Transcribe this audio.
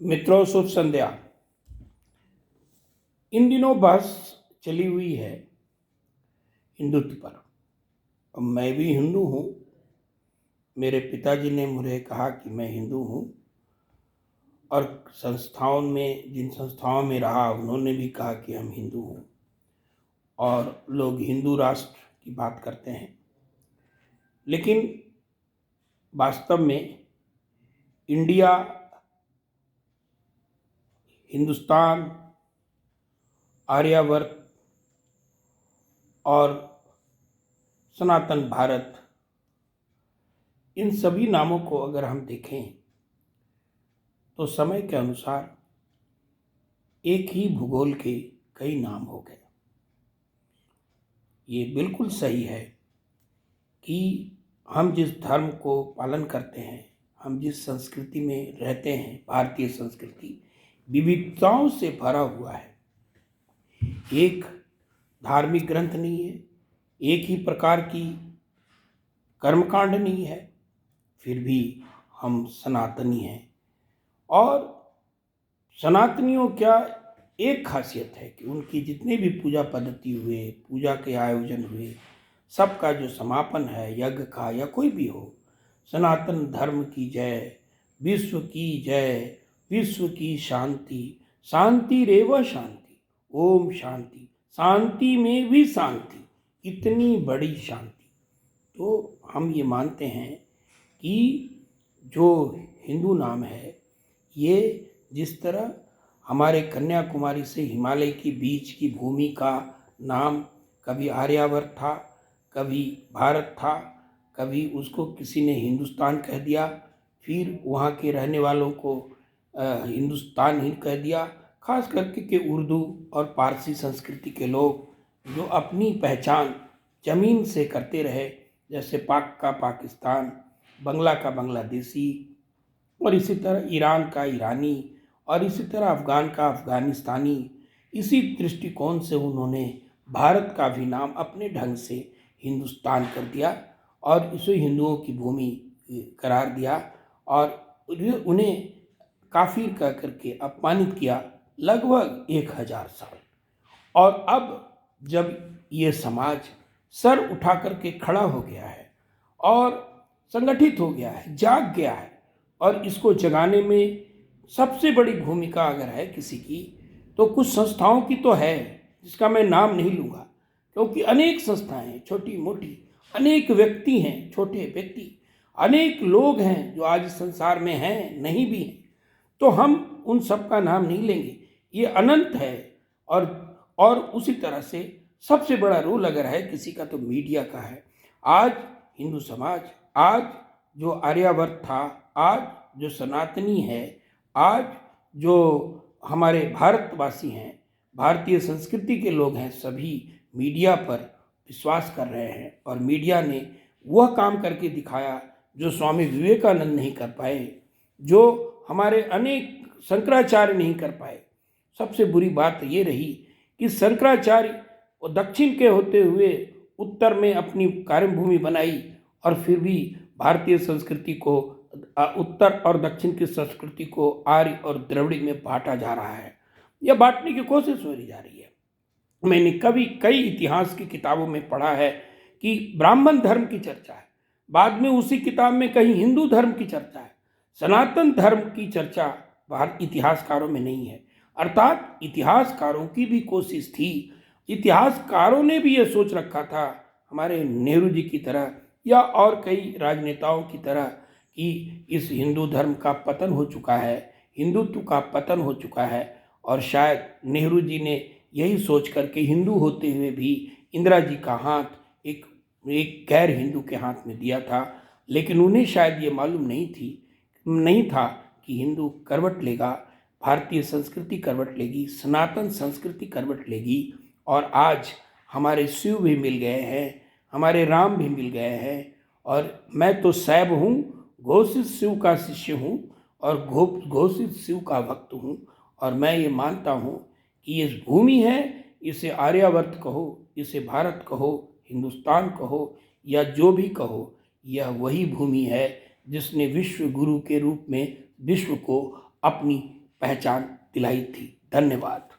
मित्रों, शुभ संध्या। इन दिनों बहस चली हुई है हिंदुत्व पर। अब मैं भी हिंदू हूँ। मेरे पिताजी ने मुझे कहा कि मैं हिंदू हूँ, और जिन संस्थाओं में रहा उन्होंने भी कहा कि हम हिंदू हूँ, और लोग हिंदू राष्ट्र की बात करते हैं। लेकिन वास्तव में इंडिया, हिंदुस्तान, आर्यावर्त और सनातन भारत, इन सभी नामों को अगर हम देखें तो समय के अनुसार एक ही भूगोल के कई नाम हो गए। ये बिल्कुल सही है कि हम जिस धर्म को पालन करते हैं, हम जिस संस्कृति में रहते हैं, भारतीय संस्कृति विविधताओं से भरा हुआ है। एक धार्मिक ग्रंथ नहीं है, एक ही प्रकार की कर्मकांड नहीं है, फिर भी हम सनातनी हैं। और सनातनियों क्या एक खासियत है कि उनकी जितने भी पूजा पद्धति हुए, पूजा के आयोजन हुए, सबका जो समापन है यज्ञ का या कोई भी हो, सनातन धर्म की जय, विश्व की जय, विश्व की शांति, शांति रेव शांति, ओम शांति, शांति में भी शांति, इतनी बड़ी शांति। तो हम ये मानते हैं कि जो हिंदू नाम है, ये जिस तरह हमारे कन्याकुमारी से हिमालय के बीच की भूमि का नाम कभी आर्यावर्त था, कभी भारत था, कभी उसको किसी ने हिंदुस्तान कह दिया, फिर वहाँ के रहने वालों को हिंदुस्तान ही कह दिया। खास करके के उर्दू और पारसी संस्कृति के लोग जो अपनी पहचान ज़मीन से करते रहे, जैसे पाक का पाकिस्तान, बंगला का बांग्लादेशी, और इसी तरह ईरान का ईरानी, और इसी तरह अफ़गान का अफ़गानिस्तानी, इसी दृष्टिकोण से उन्होंने भारत का भी नाम अपने ढंग से हिंदुस्तान कर दिया और इसे हिंदुओं की भूमि करार दिया, और उन्हें काफिर कह करके अपमानित किया लगभग 1000 साल। और अब जब ये समाज सर उठा करके खड़ा हो गया है और संगठित हो गया है, जाग गया है, और इसको जगाने में सबसे बड़ी भूमिका अगर है किसी की, तो कुछ संस्थाओं की तो है, जिसका मैं नाम नहीं लूँगा, क्योंकि अनेक संस्थाएं हैं छोटी मोटी, अनेक व्यक्ति हैं छोटे व्यक्ति, अनेक लोग हैं जो आज संसार में हैं, नहीं भी हैं, तो हम उन सब का नाम नहीं लेंगे। ये अनंत है। और उसी तरह से सबसे बड़ा रोल अगर है किसी का तो मीडिया का है। आज हिंदू समाज, आज जो आर्यावर्त था, आज जो सनातनी है, आज जो हमारे भारतवासी हैं, भारतीय संस्कृति के लोग हैं, सभी मीडिया पर विश्वास कर रहे हैं। और मीडिया ने वह काम करके दिखाया जो स्वामी विवेकानंद नहीं कर पाए, जो हमारे अनेक शंकराचार्य नहीं कर पाए। सबसे बुरी बात ये रही कि शंकराचार्य दक्षिण के होते हुए उत्तर में अपनी कार्यभूमि बनाई, और फिर भी भारतीय संस्कृति को, उत्तर और दक्षिण की संस्कृति को आर्य और द्रविड़ में बांटा जा रहा है। यह बांटने की कोशिश हो जा रही है। मैंने कई इतिहास की किताबों में पढ़ा है कि ब्राह्मण धर्म की चर्चा है, बाद में उसी किताब में कहीं हिंदू धर्म की चर्चा है, सनातन धर्म की चर्चा भारत इतिहासकारों में नहीं है। अर्थात इतिहासकारों की भी कोशिश थी, इतिहासकारों ने भी ये सोच रखा था, हमारे नेहरू जी की तरह या और कई राजनेताओं की तरह, कि इस हिंदू धर्म का पतन हो चुका है, हिंदुत्व का पतन हो चुका है। और शायद नेहरू जी ने यही सोच करके हिंदू होते हुए भी इंदिरा जी का हाथ एक गैर हिंदू के हाथ में दिया था। लेकिन उन्हें शायद ये मालूम नहीं था कि हिंदू करवट लेगा, भारतीय संस्कृति करवट लेगी, सनातन संस्कृति करवट लेगी। और आज हमारे शिव भी मिल गए हैं, हमारे राम भी मिल गए हैं, और मैं तो सैव हूँ, घोषित शिव का शिष्य हूँ और घोषित शिव का भक्त हूँ। और मैं ये मानता हूँ कि ये भूमि है, इसे आर्यावर्त कहो, इसे भारत कहो, हिंदुस्तान कहो, या जो भी कहो, यह वही भूमि है जिसने विश्व गुरु के रूप में विश्व को अपनी पहचान दिलाई थी। धन्यवाद।